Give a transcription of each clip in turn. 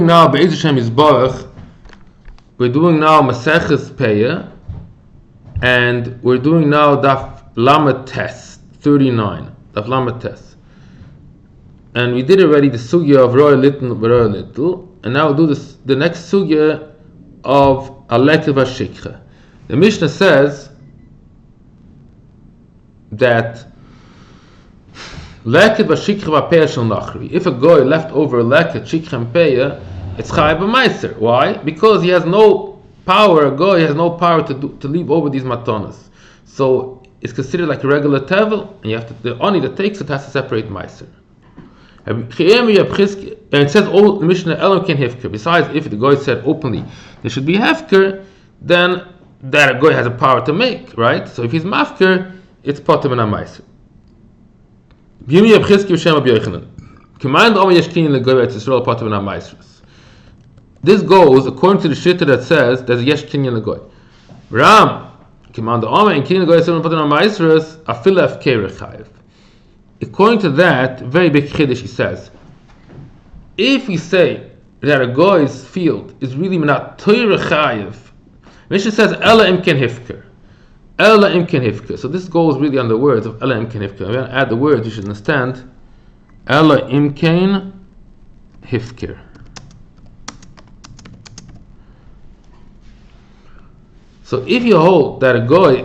Now, Be'ez Hashem Yisbarach, we're doing now Maseches Peah, and we're doing now Daf Lamed Tes 39. Daf Lamed Tes, and we did already the sugya of Roy Little, and now we'll do the next sugya of Leket v'Shikha. The Mishnah says that Leket v'Shikha v'Peah shel Nachri. If a guy left over Leket, Shikha, and Peah, it's chayav Maaser. Why? Because he has no power. A guy has no power to leave over these matanas. So it's considered like a regular tevel, and you have to, the oni that takes it has to separate Maaser. And it says all Mishnah Elam can hefker. Besides, if the guy said openly there should be hefker, then that a guy has a power to make, right? So if he's mafker, it's potem and Maaser. This goes according to the shitta that says there's a yesh kinyan legoy. Ram, command the Omer and kinyan legoy seven potem Maasers afilaf kerechayev. According to that, very big chiddush, he says, if we say that a guy's field is really not kerechayev, Mishnah says ela imken hifker. Ela imken hifker. So this goes really on the words of ela imken hifker. I'm going to add the words you should understand. Ela imken hifker. So if you hold that a guy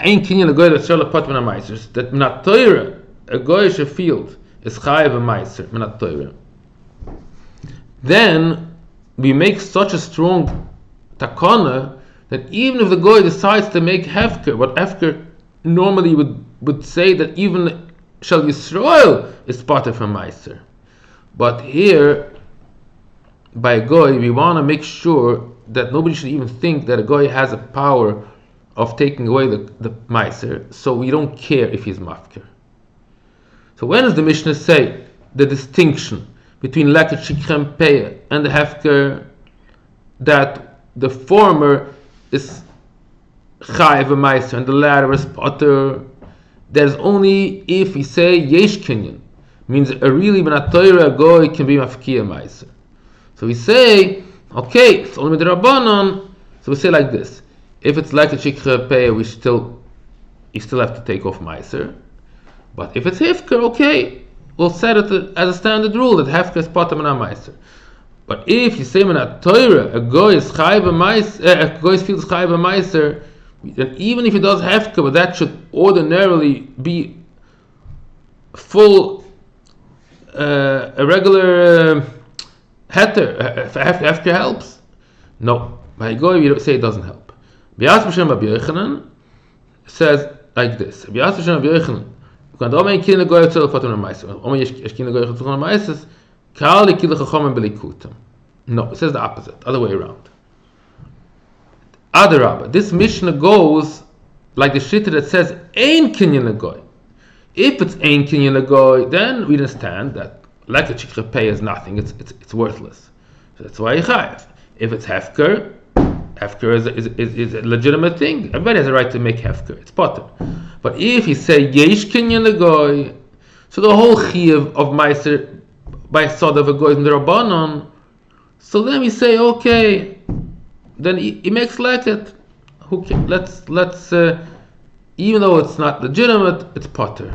ain't kinyan a guy that's shala patman Maasers, that not Torah, a goyish field is chayav a Maaser, not Torah, then we make such a strong takana that even if the goy decides to make hefker, what hefker normally would say that even shall Yisrael is part of a Maaser, but here by a goy we want to make sure that nobody should even think that a guy has a power of taking away the Maaser, so we don't care if he's mafker. So when does the Mishnah say the distinction between Leket, Shikha, and Peah and the hefker, that the former is chayav a Maaser and the latter is potter? There's only if we say yesh kinyan, means a really benat Torah guy can be mafkia Maaser. So we say, okay, it's only with the Rabbanon. So we say like this: if it's like a Shikha Peah, you still have to take off Maaser. But if it's Hefker, okay, we'll set it as a standard rule that Hefker is Potem and Maaser. But if you say Menat Torah, a guy is Chayav a Maaser, a guy's field is Chayav a Maaser, then even if he does Hefker, but that should ordinarily be full, a regular heter. Hefker helps. No, by a guy we don't say it doesn't help. Bias B'Shem Rabbi Yochanan says like this: Bias B'Shem Rabbi Yochanan. No, it says the opposite, other way around. Adarabba, this Mishnah goes like the shitta that says Ein Kinyan Legoy. If it's Ein Kinyan Legoy, then we understand that like the Shikha Peah is nothing, it's worthless. So that's why you chayav. If it's hefker, hefker is a legitimate thing. Everybody has a right to make hefker. It's potter. But if you say yesh kinyan legoy, so the whole chiyuv of Maaser by sod of a goy in the Rabbanon, so then we say okay, then he makes leket. Let's even though it's not legitimate, it's potter.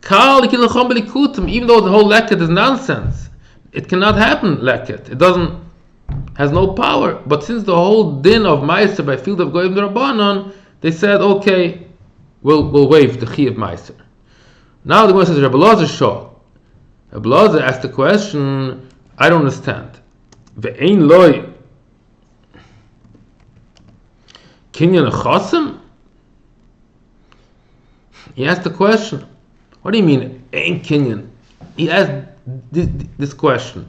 Even though the whole leket is nonsense, it cannot happen leket. It has no power. But since the whole din of Maaser by field of goy in the Rabbanon, they said okay, we'll waive the chi of Maaser. Now the Gemara says Rabbi Lazar Shah. Rabbi Lazar asked the question, I don't understand. Ve'ein loy kinyan chasim? He asked the question, what do you mean ein kinyan? He asked this question.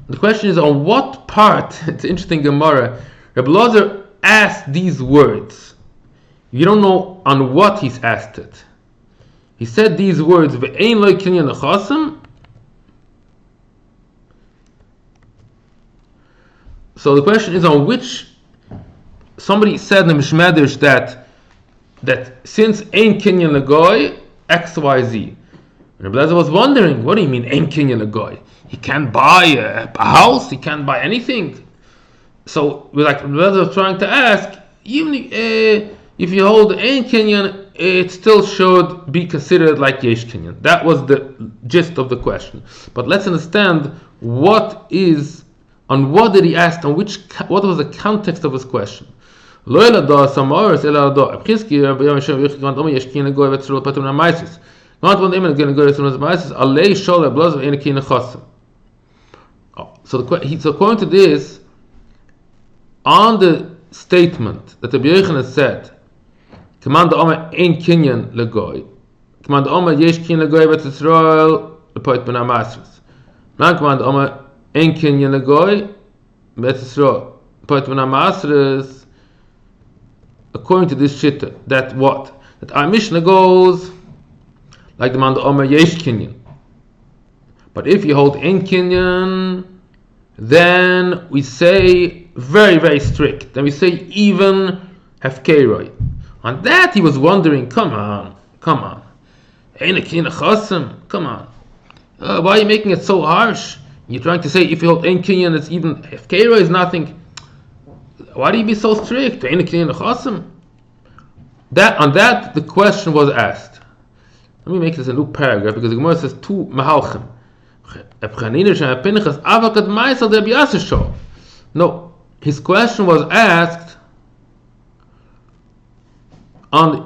The question is on what part, it's interesting Gemara, Rabbi Lazar asked these words. You don't know on what he's asked it. He said these words, Ve'ein loy kinyan chasim. So the question is on which somebody said in the Mishmedish that since ein kinyan legoy, XYZ. And Rabbi Lezer was wondering, what do you mean, ein kinyan legoy? He can't buy a house, he can't buy anything. So, like Rabbi Lezer was trying to ask, even if you hold ein kinyan, it still should be considered like yesh kinyan. That was the gist of the question. But let's understand what did he ask, what was the context of his question. So according to this, on the statement that the Yochanan said, Command the Omer ein kinyan legoy. Command the Omer yesh kinyan legoy bet Yisrael lepoit ben Maaser. Now command the Omer ein kinyan legoy bet Yisrael lepoit ben Maaser. According to this shitta, that what? That our Mishnah goes like the man the Omer yesh kinyan. But if you hold ein kinyan, then we say very, very strict. Then we say even hefkeroi. On that he was wondering, come on. Come on. Why are you making it so harsh? You're trying to say if you hold ein kinyan, it's even hefkeroi is nothing. Why do you be so strict? On that the question was asked. Let me make this a new paragraph because the Gemara says two mahalchim. No, his question was asked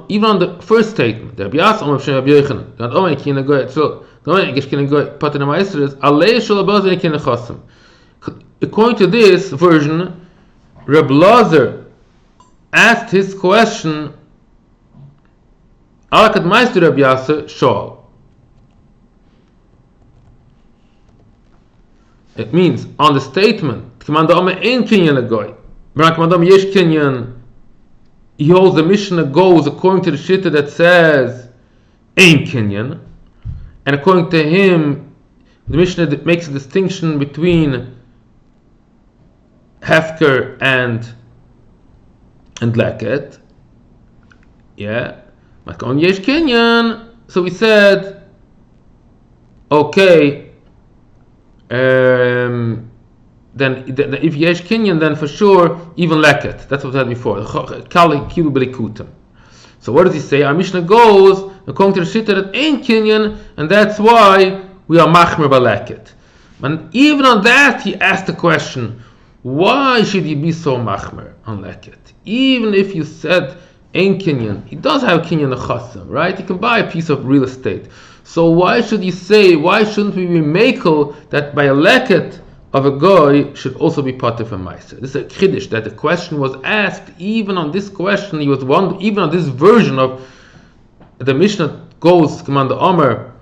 even on the first statement. According to this version, Rabbi Glick asked his question Alakat Meister Rabbi Yasser Shol. It means on the statement Command the Omer ein kinyan legoy. Command the Omer yesh kinyan. He holds the Mishnah goes according to the shitta that says ein kinyan, and according to him, the Mishnah makes a distinction between hefker and leket. Yeah, but on yesh kinyan. So we said, okay. Then if yesh kinyan, then for sure even leket. That's what we had before. So what does he say? Our Mishnah goes according to the shitta that ein kinyan, and that's why we are machmer baleket. And even on that, he asked the question: why should you be so machmer on leket? Even if you said ein kinyan, he does have kinyan nechasim, right? He can buy a piece of real estate. So why shouldn't we be makel that by a leket of a goy should also be pater from Maaser? This is a chiddush that the question was asked. Even on this question, even on this version of the Mishnah goes command the Omer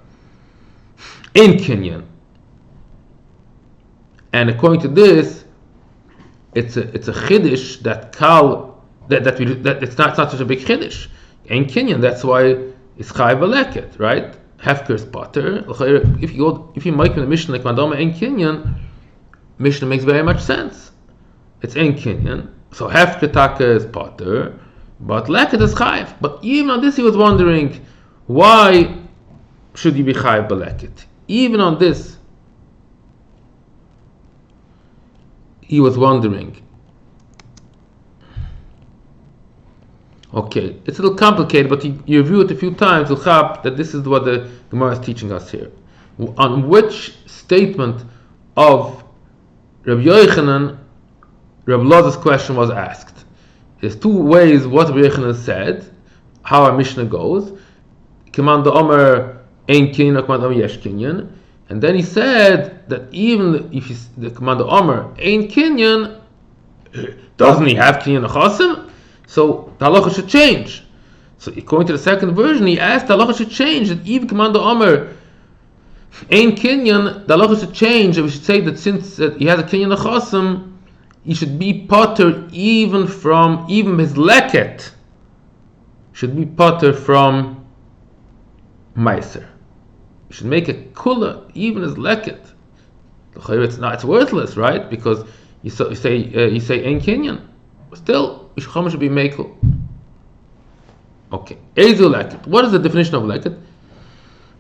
in kinyan, and according to this, it's a chiddush that it's not such a big chiddush in kinyan. That's why it's chayv leket, right? Hefker's pater. If you make the Mishnah like Madama ein kinyan, Mishnah makes very much sense. It's ein kinyan, so hefker taka is pater, but leket is chayv. But even on this, he was wondering, why should you be chayv b'leket? Even on this, he was wondering. Okay, it's a little complicated, but you review it a few times, you'll have that this is what the Gemara is teaching us here. On which statement of Rabbi Yochanan, Rabbi Loz's question was asked. There's two ways what Rabbi Yochanan said, how our Mishnah goes. Command the Omer ein kinyan or command the Omer yesh kinyan. And then he said that even if the command the Omer ein kinyan, doesn't he have kinyan nechasim? So the halacha should change. So according to the second version, he asked the halacha should change, that even command the Omer ein kinyan, the halacha should change, and we should say that since he has a kinyan nechasim, he should be pater even his leket should be pater from Maaser. You should make a kula even his leket. It's worthless, right? Because you say ein kinyan. Still, Ishchama should be mekel. Okay. Ezu leket. What is the definition of leket?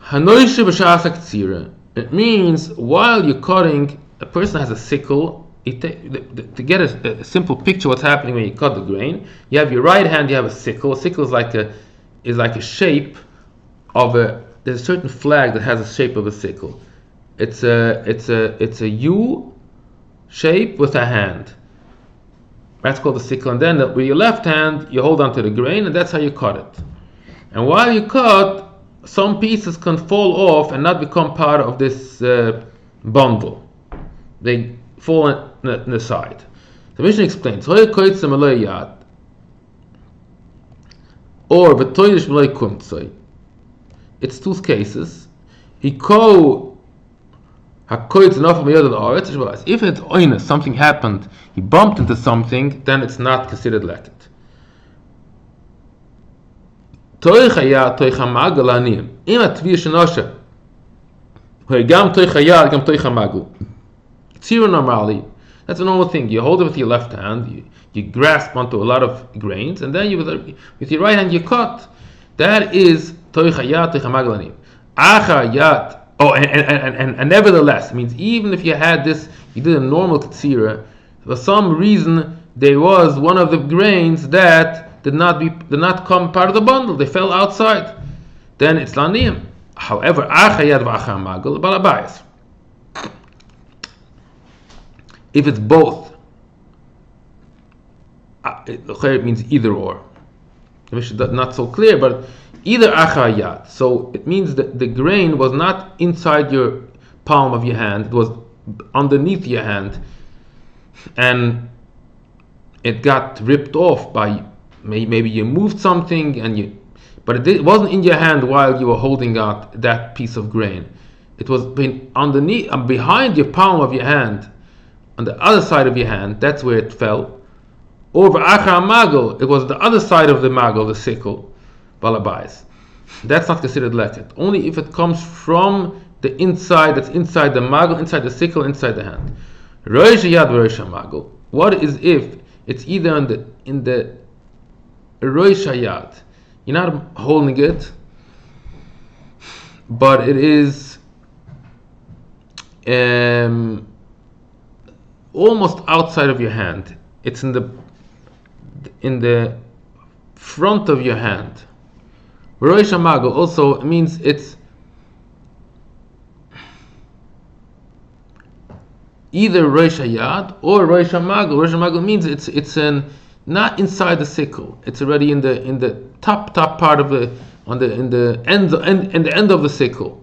Hanoishe b'shas haktzira. It means while you're cutting, a person has a sickle. To get a simple picture what's happening when you cut the grain, you have your right hand, you have a sickle. A sickle is like a shape of a. There's a certain flag that has a shape of a sickle. It's a U shape with a hand. That's called a sickle. And then with your left hand, you hold onto the grain, and that's how you cut it. And while you cut, some pieces can fall off and not become part of this bundle. They fall in the side. The Mishnah explains, or it's two cases. If it's oinus, something happened, he bumped into something, then it's not considered leket. Normally, that's a normal thing. You hold it with your left hand, you grasp onto a lot of grains, and then with your right hand you cut. That is toichayat toichamaglanim. Achayat. Oh, and nevertheless, it means even if you had this, you did a normal ktsira, for some reason there was one of the grains that did not come part of the bundle. They fell outside. Then it's laniyim. However, achayat v'achamagal balabayas. If it's both, it means either or. The Mishnah is not so clear, but either achayat. So it means that the grain was not inside your palm of your hand; it was underneath your hand, and it got ripped off by maybe you moved something but it wasn't in your hand while you were holding out that piece of grain. It was underneath and behind your palm of your hand. On the other side of your hand, that's where it fell. Over achar magel, it was the other side of the magel, the sickle, balabais. That's not considered leket. Only if it comes from the inside, that's inside the magel, inside the sickle, inside the hand. Roish yad v'roish magel. What is if it's either in the roish yad? You're not holding it, but it is almost outside of your hand. It's in the front of your hand. Roish Magel also means it's either Roish Hayad or Roish Magel. Roish Magel means it's not inside the sickle. It's already in the top part of the in the end of the sickle.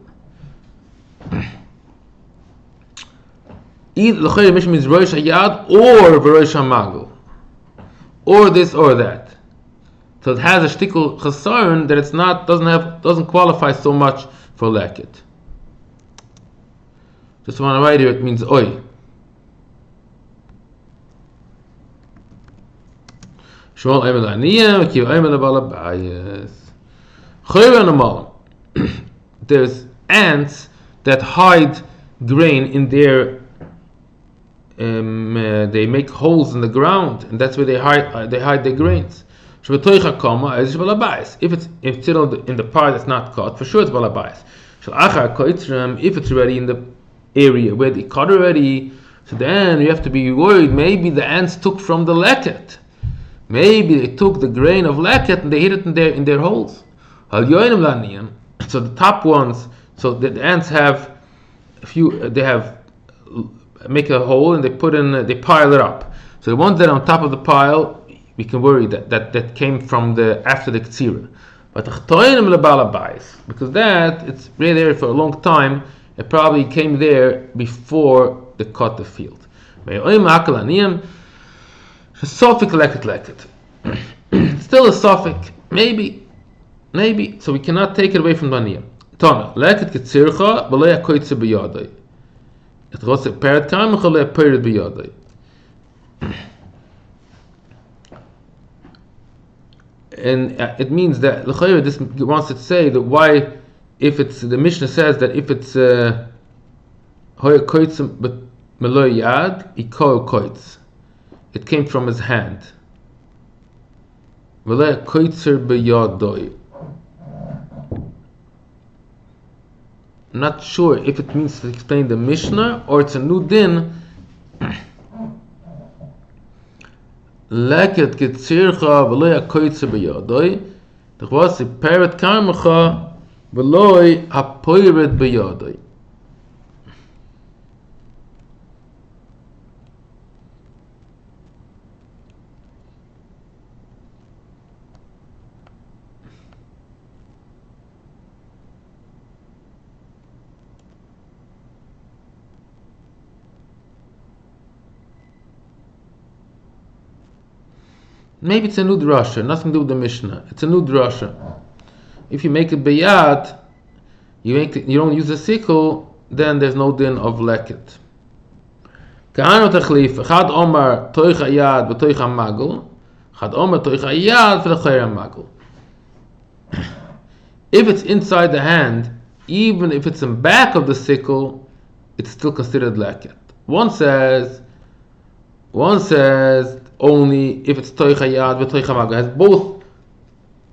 Either the Chayr Mishnah means Rosh Hayad or Rosh Hamagel, or this or that. So it has a shtickle chasarn that it's not doesn't qualify so much for leket. Just want to write here, it means oy. Shmuel Emel Aniyah, Kiv Emel Balabayas. Chayr Animal. There's ants that hide grain in their. They make holes in the ground, and that's where they hide their grains. If it's still in the part that's not cut, for sure it's balabais. If it's already in the area where they cut already, so then you have to be worried. Maybe the ants took from the leket. Maybe they took the grain of leket and they hid it in their holes. So the top ones, so the ants have a few. They have make a hole and they pile it up. So the ones that are on top of the pile, we can worry that came from after the ktsira. But the chtoinim lebalabais, because that it's been there for a long time, it probably came there before they cut the field. Still a suffix, maybe. So we cannot take it away from Daniyam. Tana leket ketzircha b'lei hakoitze b'yadai. It was a parrot time and a parrot b'yadai. And it means that l'chayr this wants to say that why, if it's the Mishnah says that if it's hoya koitz but meloy yad ikol koitz, it came from his hand. V'lei koitzer b'yadai. I'm not sure if it means to explain the Mishnah or it's a new din. Leket kitzircha v'loy hakoytze b'yadoi. T'chvasi peret karmecha v'loy hapoyret b'yadoi. Maybe it's a new drasha, nothing to do with the Mishnah. It's a new drasha. If you make it beyad, you don't use a sickle, then there's no din of leket. Ka'anu tachlif, chad omar toicha yad v'toicha magel, chad omar toicha yad v'toicha magel. If it's inside the hand, even if it's in back of the sickle, it's still considered leket. One says only if it's toicha yad v'toicha magel. It has both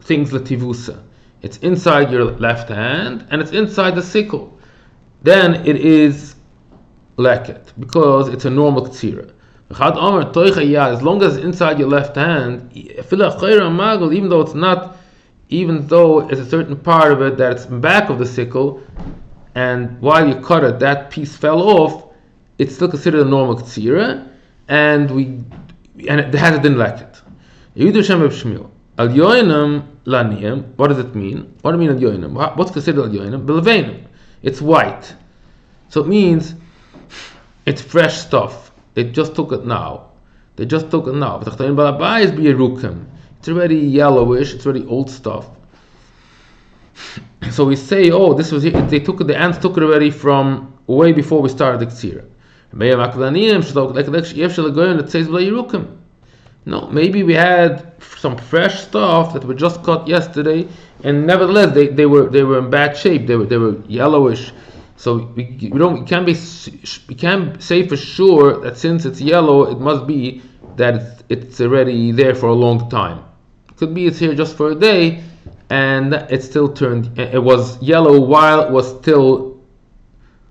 things letivusa. It's inside your left hand and it's inside the sickle. Then it is leket because it's a normal ktsira. Chad omer toicha yad, as long as it's inside your left hand, even though it's not, even though it's a certain part of it that it's back of the sickle, and while you cut it, that piece fell off, it's still considered a normal ktsira, and it has a din leket. Yerushalmi Kifshuto. Al yoinam laniyam. What does it mean? What do you mean al yoinam? What's considered al yoinam? Belveinam. It's white, so it means it's fresh stuff. They just took it now. It's already yellowish. It's already old stuff. So we say, oh, this was it. The ants took it already from way before we started the ktsira. No, maybe we had some fresh stuff that were just cut yesterday, and nevertheless they were in bad shape. They were yellowish. So we can't say for sure that since it's yellow, it must be that it's already there for a long time. It could be it's here just for a day, and it still turned. It was yellow while it was still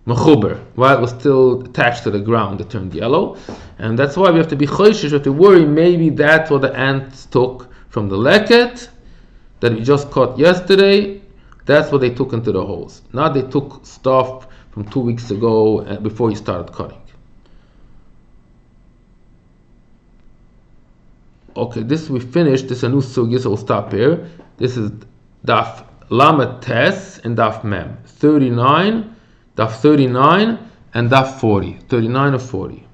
mechuber, while it was still attached to the ground. It turned yellow, and that's why we have to be choishish. We have to worry. Maybe that's what the ants took from the leket that we just caught yesterday. That's what they took into the holes. Now they took stuff from 2 weeks ago before you started cutting. Okay, this we finished. This is a new sugya, so we'll stop here. This is Daf Lamed Tes and Daf Mem 39, Daf 39 and Daf 40, 39 of 40.